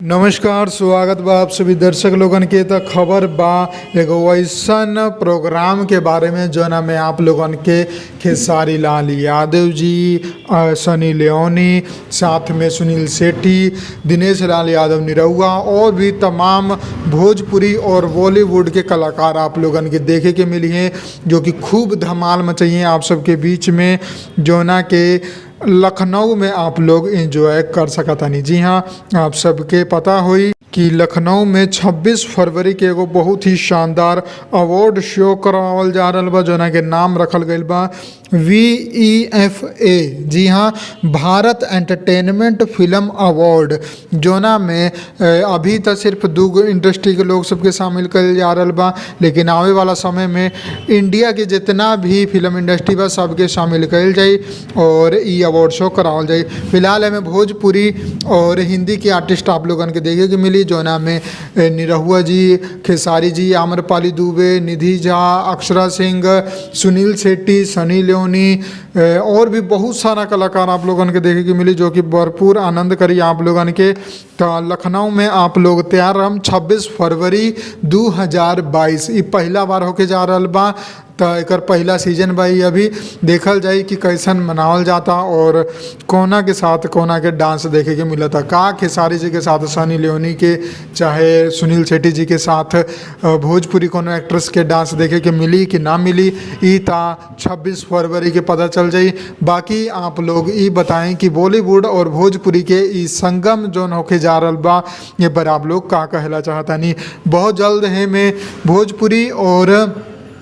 नमस्कार, स्वागत बा आप सभी दर्शक लोगन के। त खबर बा एगो ऐसन प्रोग्राम के बारे में जोना में आप लोगन के खेसारी लाल यादव जी, सनी लियोनी, साथ में सुनील शेट्टी, दिनेश लाल यादव निरहुआ और भी तमाम भोजपुरी और बॉलीवुड के कलाकार आप लोगन के देखे के मिली हैं, जो कि खूब धमाल मचाई हैं आप सबके बीच में, जोना के लखनऊ में आप लोग एंजॉय कर सकतानी। जी हाँ, आप सबके पता होई कि लखनऊ में 26 फरवरी के एगो बहुत ही शानदार अवार्ड शो करावल जा रहल बा, जोना के नाम रखल गईल बा VEFA। जी हाँ, भारत एंटरटेनमेंट फिल्म अवार्ड, जोना में अभी तक सिर्फ दूगो इंडस्ट्री के लोग सबके शामिल कल जा रहल बा, लेकिन आवे वाला समय में इंडिया के जितना भी फिल्म इंडस्ट्री बा सबके शामिल कल जाई और ई अवार्ड शो करावल जाई। फिलहाल में भोजपुरी और हिंदी के आर्टिस्ट आप लोगन के देखे के मिली, जोना में निरहुआ जी, खेसारी जी, आम्रपाली दुबे, निधि झा, अक्षरा सिंह, सुनील शेट्टी, सनी लियोनी और भी बहुत सारा कलाकार आप लोगन के देखे के मिली, जो कि भरपूर आनंद करी आप लोगन के। तो लखनऊ में आप लोग तैयार हम 26 फरवरी 2022 ई पहला बार होके जा रहल बा। तो एक पहला सीजन भाई अभी देखल जाए कि कैसन मनावल जाता और कोना के साथ कोना के डांस देखे के मिला था। का खेसारी जी के साथ सनी लियोनी के, चाहे सुनील शेट्टी जी के साथ भोजपुरी कोनो एक्ट्रेस के डांस देखे के मिली कि ना मिली, ई ता 26 फरवरी के पता चल जाई। बाकी आप लोग ई बताएं कि बॉलीवुड और भोजपुरी के ई संगम जोन होके जा रहल बा, ये पर आप लोग का कहला चाहता नहीं। बहुत जल्द है में भोजपुरी और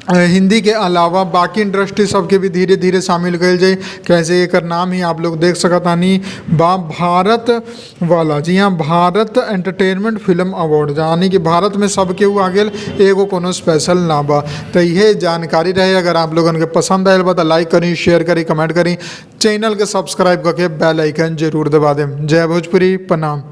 हिंदी के अलावा बाकी इंडस्ट्री सबके भी धीरे धीरे शामिल कल जाए। कैसे एक नाम ही आप लोग देख सकतानी बा, भारत वाला। जी हाँ, भारत एंटरटेनमेंट फिल्म अवार्ड, यानी कि भारत में सबके वो आगे एगो कोनो स्पेशल ना बा। तो यह जानकारी रहे। अगर आप लोगन के पसंद आयल बा तो लाइक करी, शेयर करी, कमेंट करी, चैनल के सब्सक्राइब करके बेल आइकन जरूर दबा दें। जय भोजपुरी, प्रणाम।